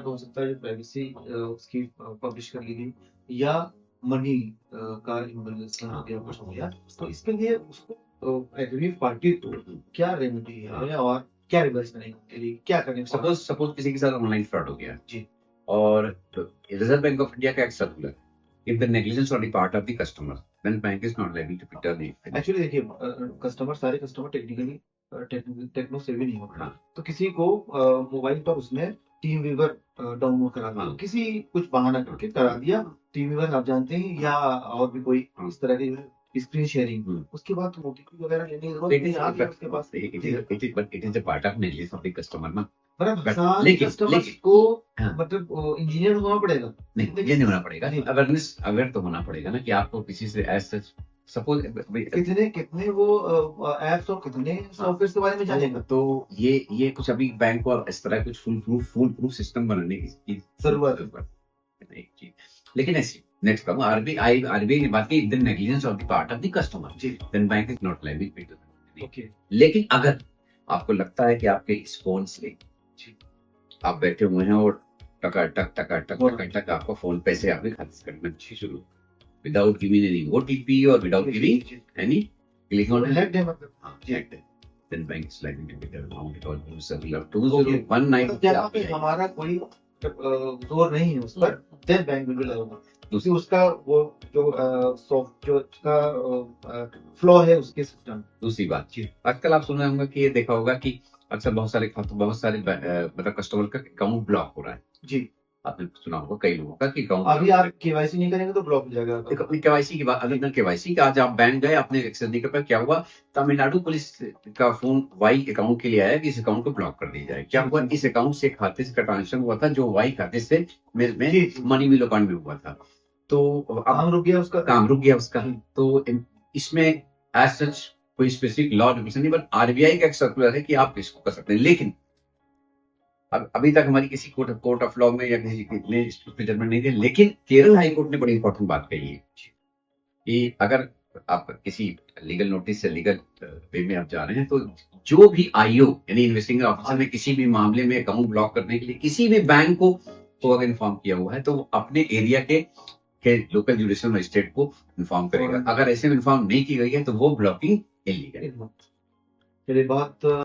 हो सकता है प्राइवेसी उसकी पब्लिश कर ली गई या मनी का इम्बैलेंस हो गया, कुछ हो गया। तो इसके लिए उसको एग्री पार्टी को क्या रेमेडी है और क्या रिवर्स करने के लिए क्या करने को सपोज सपोज किसी के साथ ऑनलाइन फ्रॉड हो गया जी। और रिजर्व बैंक ऑफ इंडिया का एक circular, if the negligence on the part of the customer then bank is not liable to return it. Actually देखिए कस्टमर सारे कस्टमर टेक्निकली टेक्नो सेवी नहीं होते। हाँ तो किसी को मोबाइल पर उसने टीम वीवर डाउनलोड करा दिया, हाँ किसी कुछ बहाना करके करा दिया। टीम वीवर आप जानते हैं या और भी कोई हाँ। इस तरह की स्क्रीन शेयरिंग, उसके बाद ओटीपी वगैरह लेने की जरूरत नहीं, आ गया उसके पास। It is a part of negligence of the customer ना। बराबर, But सारे लेकिन कस्टमर्स लेकिन को हाँ, मतलब इंजीनियर होना पड़ेगा। नहीं ये नहीं होना पड़ेगा। नहीं। अवेयरनेस अवेयर तो होना पड़ेगा ना कि आपको किसी से ऐसे सपोज कितने कितने वो एप्स और कितने सॉफ्टवेयर के बारे में जानेगा। तो ये कुछ अभी बैंक को इस तरह कुछ फुल प्रूफ सिस्टम बनाने की जरूरत है। नहीं की। लेकिन ऐसी नेक्स्ट कहूँ आरबीआई ने बात की the negligence of the part of the customer जी। Then bank is not liable. Okay. लेकिन अगर आपको लगता है कि आपके इस फोन से आप बैठे हुए हैं और टकाटक टकाटक टकाटक आपका फोन पैसे आपके खाते से कटना शुरू विदाउट गिविंग एनी ओटीपी और without giving any click on hacked है मतलब। हाँ, checked है। Then bank is likely to be the amount it all goes circular 2019 मतलब जहाँ पे हमारा कोई जोर नहीं है उस पर, देन बैंक विल लगेगा। दूसरी उसका वो जो सॉफ्ट जो उसका फ्लॉ है उसके सिस्टम। दूसरी बात आजकल आप सुना होगा कि ये देखा होगा कि अक्सर बहुत सारे मतलब कस्टमर का अकाउंट ब्लॉक हो रहा है जी। आपने सुना होगा कई लोगों का कि अकाउंट अभी आप केवाईसी नहीं करेंगे तो ब्लॉक हो जाएगा। देखो अपनी केवाईसी की बात, अगर केवाईसी का आज आप बैंक गए आपने एक्सेस नहीं कर पाया, क्या हुआ तमिलनाडु पुलिस का फोन वाई अकाउंट के लिए आया कि इस अकाउंट को ब्लॉक कर दिया जाए। क्या हुआ, इस अकाउंट से खाते से ट्रांजेक्शन हुआ था जो वाई खाते से में मनी मिलो अकाउंट में हुआ था, तो काम रुक गया उसका। काम रुक गया उसका। तो इसमें एज सच कोई स्पेसिफिक लॉ रेगुलेशन नहीं, बट आरबीआई का एक सर्कुलर है कि आप इसको कर सकते हैं। लेकिन अब अभी तक हमारी किसी कोर्ट ऑफ लॉ में या किसी ने इस पे जजमेंट नहीं दिया। लेकिन केरल हाई कोर्ट ने बड़ी इंपॉर्टेंट बात कही है कि अगर आप किसी लीगल नोटिस से लीगल वे में आप जा रहे हैं तो जो भी आईओ यानी इन्वेस्टिगेटिंग ऑफिसर ने किसी भी मामले में अकाउंट ब्लॉक करने के लिए किसी भी बैंक को अगर इन्फॉर्म किया हुआ है तो वो अपने एरिया के लोकल जुडिशियल मजिस्ट्रेट को इन्फॉर्म करेगा। अगर ऐसे में इन्फॉर्म नहीं की गई है तो वो ब्लॉकिंग इलीगल है। चलिए बात